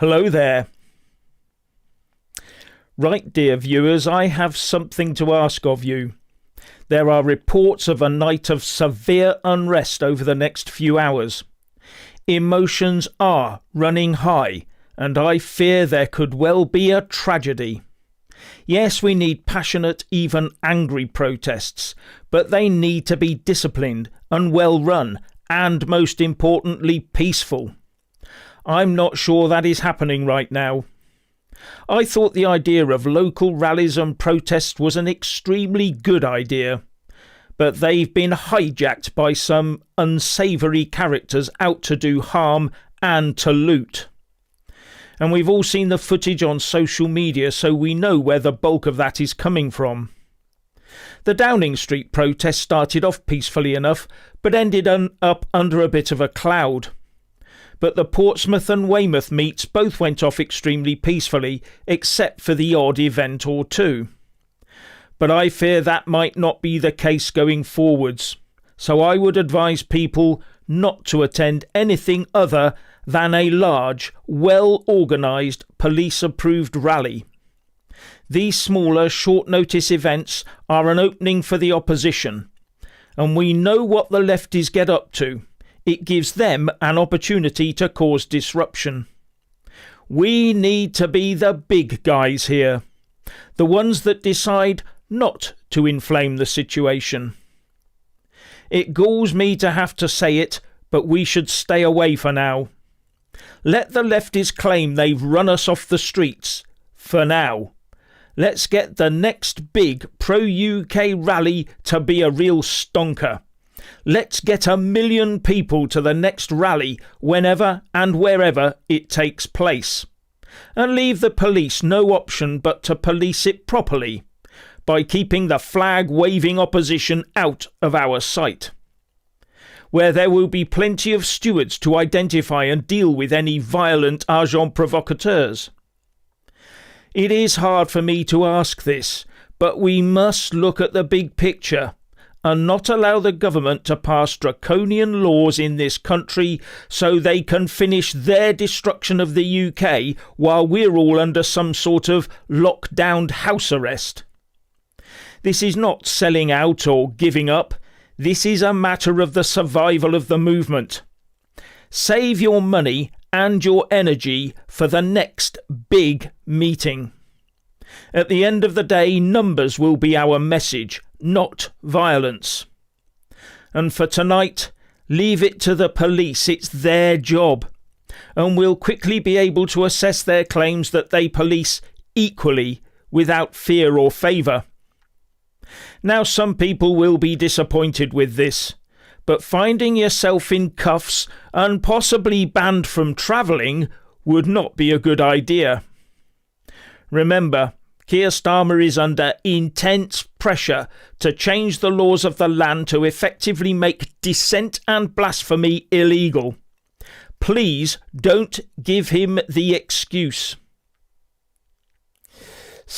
Hello there. Right, dear viewers, I have something to ask of you. There are reports of a night of severe unrest over the next few hours. Emotions are running high, and I fear there could well be a tragedy. Yes, we need passionate, even angry protests, but they need to be disciplined and well run, and most importantly, peaceful. I'm not sure that is happening right now. I thought the idea of local rallies and protests was an extremely good idea, but they've been hijacked by some unsavoury characters out to do harm and to loot. And we've all seen the footage on social media, so we know where the bulk of that is coming from. The Downing Street protest started off peacefully enough, but ended up under a bit of a cloud. But the Portsmouth and Weymouth meets both went off extremely peacefully, except for the odd event or two. But I fear that might not be the case going forwards, so I would advise people not to attend anything other than a large, well-organised, police-approved rally. These smaller, short-notice events are an opening for the opposition, and we know what the lefties get up to. It gives them an opportunity to cause disruption. We need to be the big guys here, the ones that decide not to inflame the situation. It galls me to have to say it, but we should stay away for now. Let the lefties claim they've run us off the streets, for now. Let's get the next big pro-UK rally to be a real stonker. Let's get 1 million people to the next rally whenever and wherever it takes place. And leave the police no option but to police it properly, by keeping the flag-waving opposition out of our sight, where there will be plenty of stewards to identify and deal with any violent agents provocateurs. It is hard for me to ask this, but we must look at the big picture and not allow the government to pass draconian laws in this country so they can finish their destruction of the UK while we're all under some sort of lockdown house arrest. This is not selling out or giving up. This is a matter of the survival of the movement. Save your money and your energy for the next big meeting. At the end of the day, numbers will be our message, not violence. And for tonight, leave it to the police. It's their job. And we'll quickly be able to assess their claims that they police equally without fear or favour. Now, some people will be disappointed with this, but finding yourself in cuffs and possibly banned from travelling would not be a good idea. Remember, Keir Starmer is under intense pressure to change the laws of the land to effectively make dissent and blasphemy illegal. Please don't give him the excuse.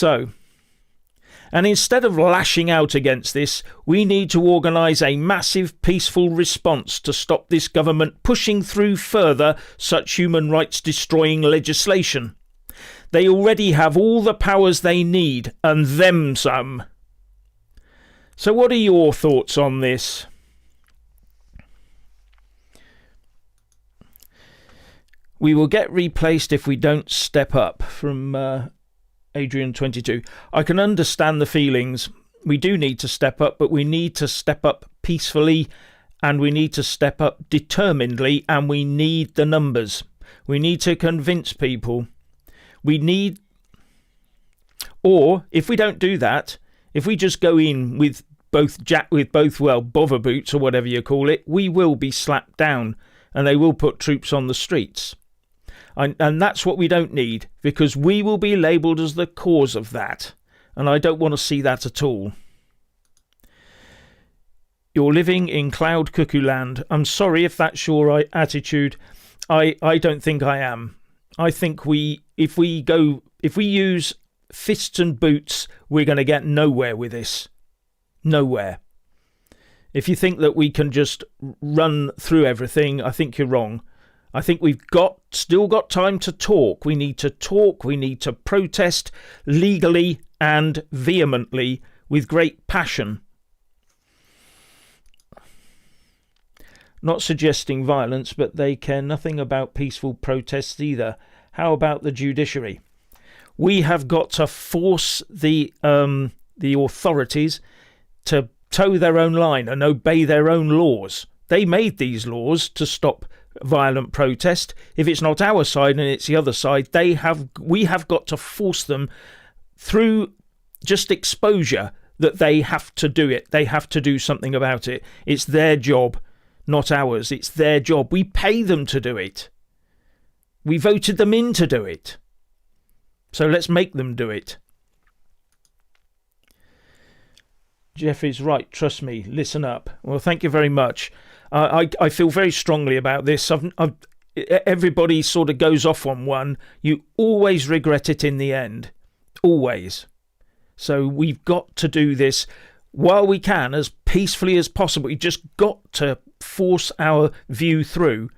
And instead of lashing out against this, we need to organise a massive peaceful response to stop this government pushing through further such human rights destroying legislation. They already have all the powers they need, and them some. So what are your thoughts on this? We will get replaced if we don't step up, from Adrian22. I can understand the feelings. We do need to step up, but we need to step up peacefully, and we need to step up determinedly, and we need the numbers. We need to convince people. We need, or if we don't do that, if we just go in with both bother boots or whatever you call it, we will be slapped down, and they will put troops on the streets. And that's what we don't need, because we will be labelled as the cause of that, and I don't want to see that at all. You're living in cloud cuckoo land. I'm sorry if that's your attitude. I don't think I am. I think if we use fists and boots, we're going to get nowhere with this. Nowhere. If you think that we can just run through everything, I think you're wrong. I think we've still got time to talk. We need to talk. We need to protest legally and vehemently with great passion. Not suggesting violence, but they care nothing about peaceful protests either. How about the judiciary? We have got to force the authorities to toe their own line and obey their own laws. They made these laws to stop violent protest. If it's not our side and it's the other side, we have got to force them through just exposure that they have to do it. They have to do something about it. It's their job, not ours. It's their job. We pay them to do it. We voted them in to do it. So let's make them do it. Jeff is right. Trust me. Listen up. Well, thank you very much. I feel very strongly about this. Everybody sort of goes off on one. You always regret it in the end. Always. So we've got to do this while we can, as peacefully as possible. We just got to force our view through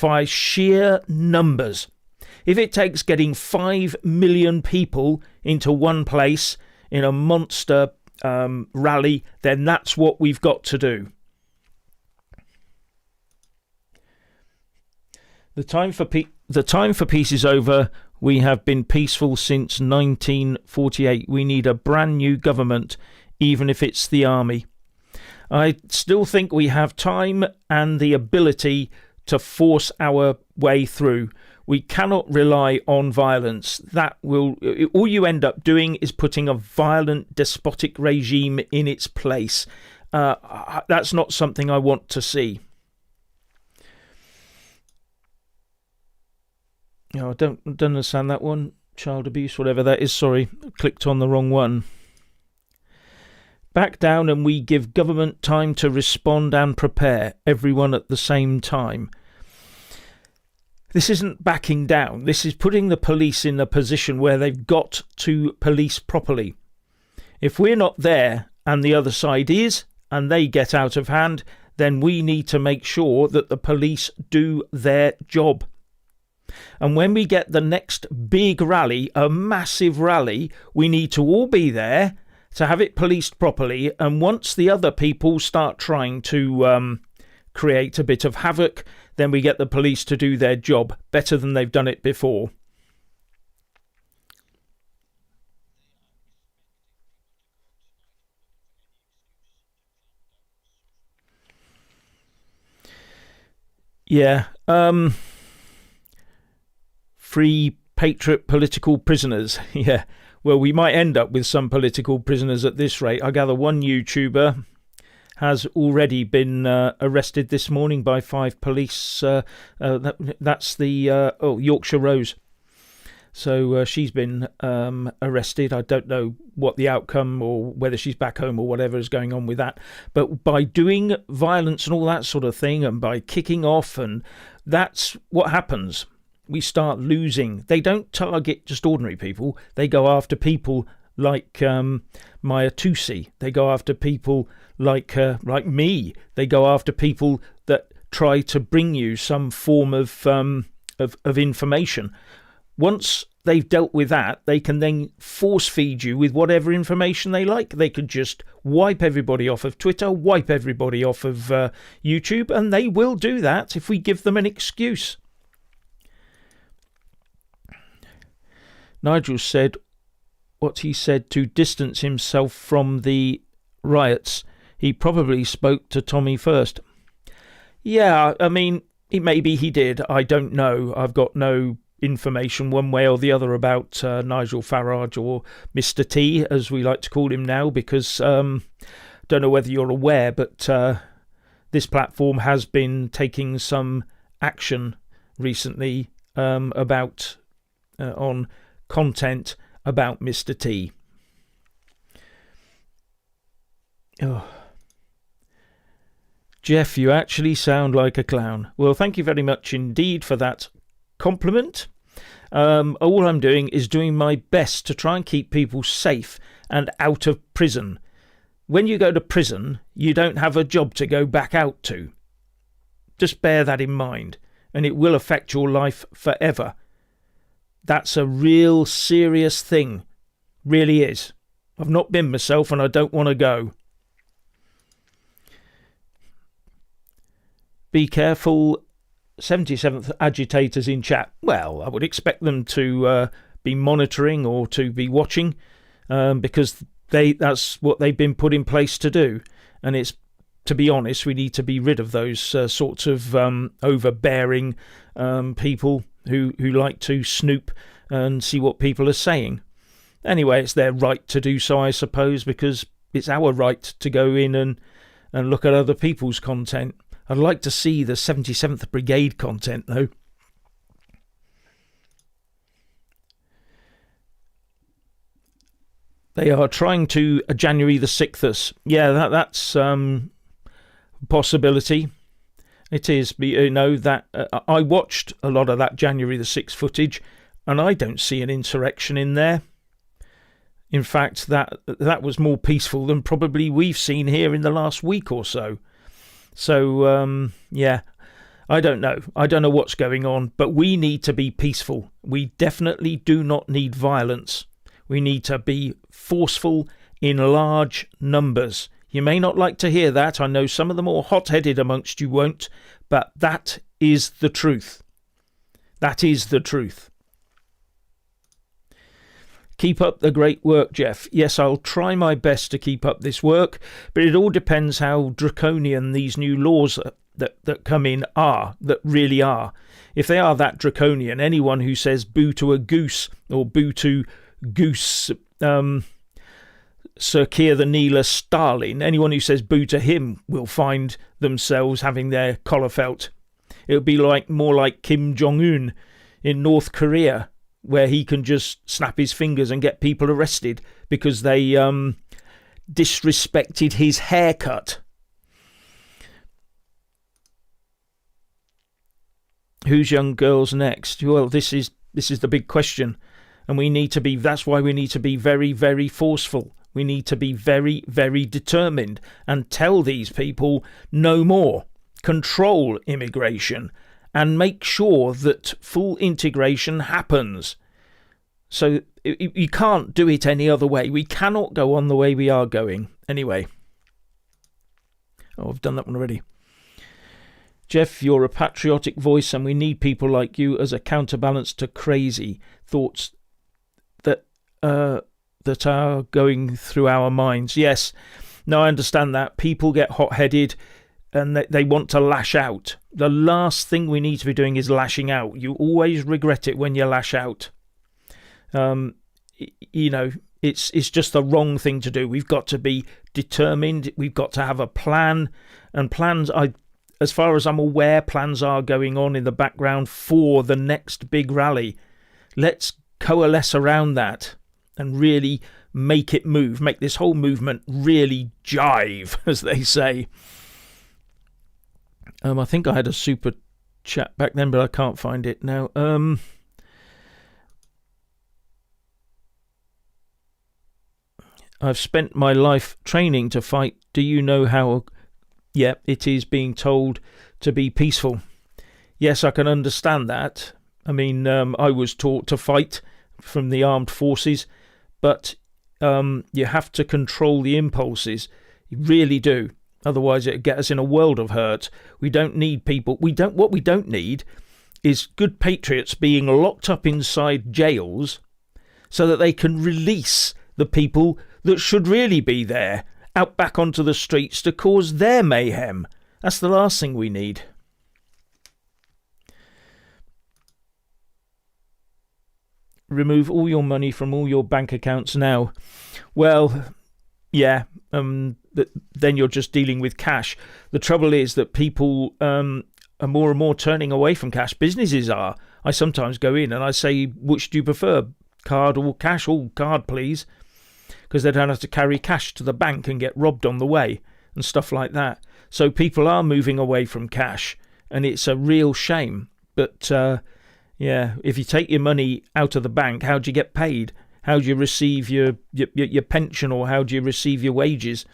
by sheer numbers. If it takes getting 5 million people into one place in a monster rally, then that's what we've got to do. The time for peace is over. We have been peaceful since 1948. We need a brand new government, even if it's the army. I still think we have time and the ability to force our way through. We cannot rely on violence. All you end up doing is putting a violent, despotic regime in its place. That's not something I want to see. I don't understand that one. Child abuse, whatever that is. Sorry, clicked on the wrong one. Back down and we give government time to respond and prepare, everyone at the same time. This isn't backing down. This is putting the police in a position where they've got to police properly. If we're not there and the other side is, and they get out of hand, then we need to make sure that the police do their job. And when we get the next big rally, a massive rally, we need to all be there to have it policed properly. And once the other people start trying to create a bit of havoc, then we get the police to do their job better than they've done it before. Yeah. Free patriot political prisoners. Yeah. Well, we might end up with some political prisoners at this rate. I gather one YouTuber has already been arrested this morning by 5 police. That's the Yorkshire Rose. So she's been arrested. I don't know what the outcome or whether she's back home or whatever is going on with that. But by doing violence and all that sort of thing, and by kicking off, and that's what happens. We start losing. They don't target just ordinary people. They go after people like Maya Tusi. They go after people like me. They go after people that try to bring you some form of information. Once they've dealt with that, they can then force feed you with whatever information they like. They could just wipe everybody off of Twitter, wipe everybody off of YouTube, and they will do that if we give them an excuse. Nigel said what he said to distance himself from the riots. He probably spoke to Tommy first. Yeah, I mean, maybe he did. I don't know. I've got no information one way or the other about Nigel Farage, or Mr. T, as we like to call him now, because don't know whether you're aware, but this platform has been taking some action recently about on content about Mr. T. Oh. Jeff, you actually sound like a clown. Well, thank you very much indeed for that compliment. All I'm doing is doing my best to try and keep people safe and out of prison. When you go to prison, you don't have a job to go back out to. Just bear that in mind. and it will affect your life forever. That's a real serious thing. Really is. I've not been myself and I don't want to go. Be careful. 77th agitators in chat. Well, I would expect them to be monitoring or to be watching, because that's what they've been put in place to do. And it's, to be honest, we need to be rid of those sorts of overbearing people who like to snoop and see what people are saying. Anyway, it's their right to do so, I suppose, because it's our right to go in and look at other people's content. I'd like to see the 77th Brigade content, though. They are trying to January the 6th us. Yeah, that's possibility. It is. You know, that I watched a lot of that January the 6th footage, and I don't see an insurrection in there. In fact, that was more peaceful than probably we've seen here in the last week or so. So, yeah, I don't know. I don't know what's going on, but we need to be peaceful. We definitely do not need violence. We need to be forceful in large numbers. You may not like to hear that. I know some of the more hot-headed amongst you won't, but that is the truth. That is the truth. Keep up the great work, Jeff. Yes, I'll try my best to keep up this work, but it all depends how draconian these new laws that come in are, that really are. If they are that draconian, anyone who says boo to a goose or boo to Goose Sir Keir the Kneeler Stalin, anyone who says boo to him will find themselves having their collar felt. It would be more like Kim Jong-un in North Korea, where he can just snap his fingers and get people arrested because they disrespected his haircut. Who's young girls next? Well, this is the big question. And that's why we need to be very, very forceful. We need to be very, very determined and tell these people no more. Control immigration and make sure that full integration happens. So you can't do it any other way. We cannot go on the way we are going. Anyway. Oh, I've done that one already. Jeff, you're a patriotic voice and we need people like you as a counterbalance to crazy thoughts that are going through our minds. Yes, no, I understand that. People get hot-headed and they want to lash out. The last thing we need to be doing is lashing out. You always regret it when you lash out. You know, it's just the wrong thing to do. We've got to be determined. We've got to have a plan. And plans, as far as I'm aware, plans are going on in the background for the next big rally. Let's coalesce around that and really make it move, make this whole movement really jive, as they say. I think I had a super chat back then, but I can't find it now. I've spent my life training to fight. Do you know how? Yeah, it is being told to be peaceful. Yes, I can understand that. I mean, I was taught to fight from the armed forces, but you have to control the impulses. You really do. Otherwise, it'll get us in a world of hurt. We don't need people. What we don't need is good patriots being locked up inside jails so that they can release the people that should really be there out back onto the streets to cause their mayhem. That's the last thing we need. Remove all your money from all your bank accounts now. Well, yeah, then you're just dealing with cash. The trouble is that people are more and more turning away from cash. Businesses are. I sometimes go in and I say, which do you prefer, card or cash? Oh, card, please. Because they don't have to carry cash to the bank and get robbed on the way and stuff like that. So people are moving away from cash, and it's a real shame. But yeah, if you take your money out of the bank, how do you get paid? How do you receive your pension, or how do you receive your wages?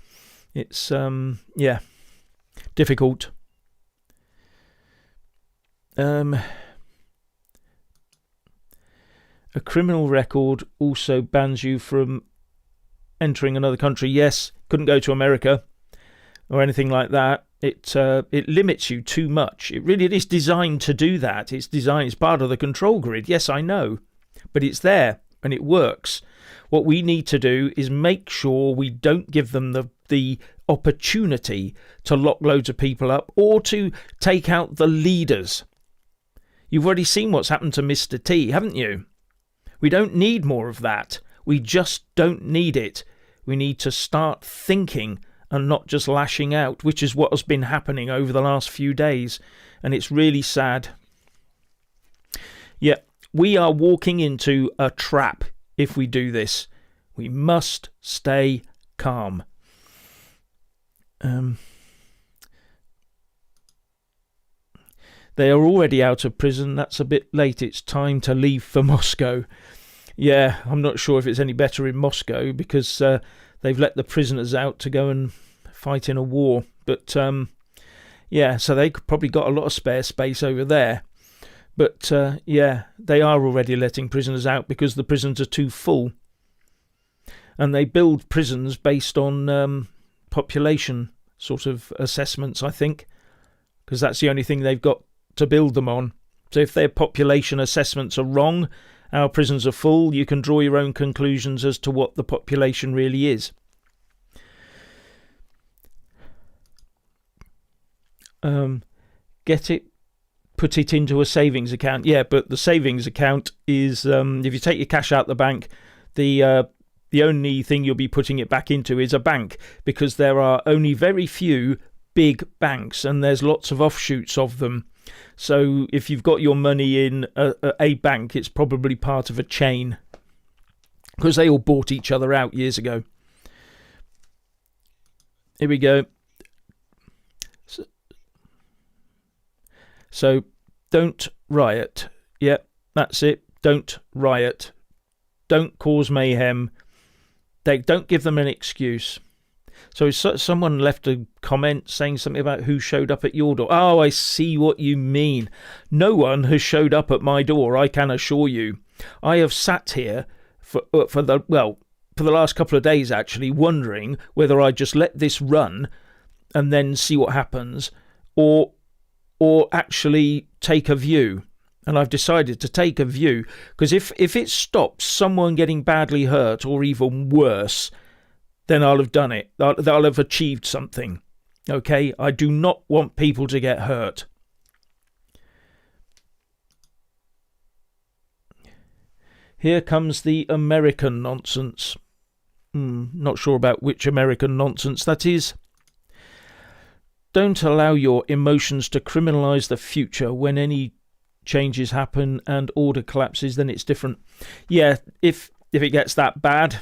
It's, yeah, difficult. A criminal record also bans you from entering another country. Yes, couldn't go to America or anything like that. It limits you too much. It is designed to do that. It's part of the control grid. Yes, I know, but it's there and it works. What we need to do is make sure we don't give them the opportunity to lock loads of people up or to take out the leaders. You've already seen what's happened to Mr. T, haven't you? We don't need more of that. We just don't need it. We need to start thinking and not just lashing out, which is what has been happening over the last few days. And it's really sad. Yeah, we are walking into a trap if we do this. We must stay calm. They are already out of prison. That's a bit late. It's time to leave for Moscow. Yeah, I'm not sure if it's any better in Moscow because they've let the prisoners out to go and fight in a war. But yeah, so they probably got a lot of spare space over there. But yeah, they are already letting prisoners out because the prisons are too full. And they build prisons based on population sort of assessments, I think, because that's the only thing they've got to build them on. So if their population assessments are wrong, our prisons are full, you can draw your own conclusions as to what the population really is. Get it? Put it into a savings account. Yeah, but the savings account is, if you take your cash out the bank, the only thing you'll be putting it back into is a bank, because there are only very few big banks and there's lots of offshoots of them. So if you've got your money in a bank, it's probably part of a chain, because they all bought each other out years ago. Here we go. So don't riot. Yep, that's it. Don't riot. Don't cause mayhem. Don't give them an excuse. So someone left a comment saying something about who showed up at your door. Oh, I see what you mean. No one has showed up at my door, I can assure you. I have sat here for the last couple of days, actually, wondering whether I just let this run and then see what happens, or actually take a view. And I've decided to take a view, because if it stops someone getting badly hurt or even worse, then I'll have done it. I'll have achieved something. Okay? I do not want people to get hurt. Here comes the American nonsense. Not sure about which American nonsense that is. Don't allow your emotions to criminalise the future. When any changes happen and order collapses, then it's different. Yeah, if it gets that bad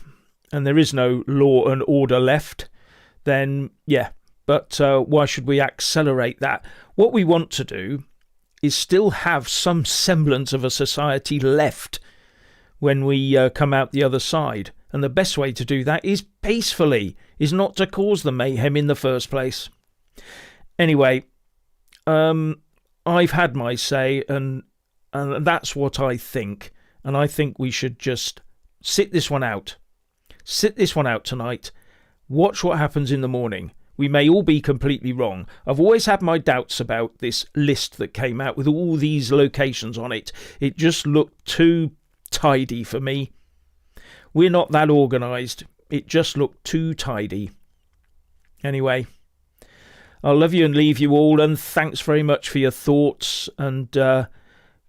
and there is no law and order left, then yeah, but why should we accelerate that? What we want to do is still have some semblance of a society left when we come out the other side, and the best way to do that is peacefully, is not to cause the mayhem in the first place. Anyway, I've had my say, and that's what I think. And I think we should just sit this one out. Sit this one out tonight. Watch what happens in the morning. We may all be completely wrong. I've always had my doubts about this list that came out with all these locations on it. It just looked too tidy for me. We're not that organised. It just looked too tidy. Anyway, I'll love you and leave you all, and thanks very much for your thoughts, and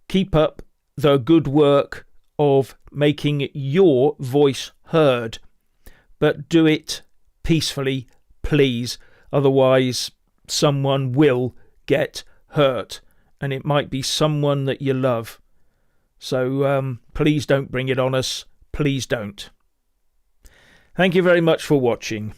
keep up the good work of making your voice heard, but do it peacefully, please. Otherwise, someone will get hurt, and it might be someone that you love. So please don't bring it on us. Please don't. Thank you very much for watching.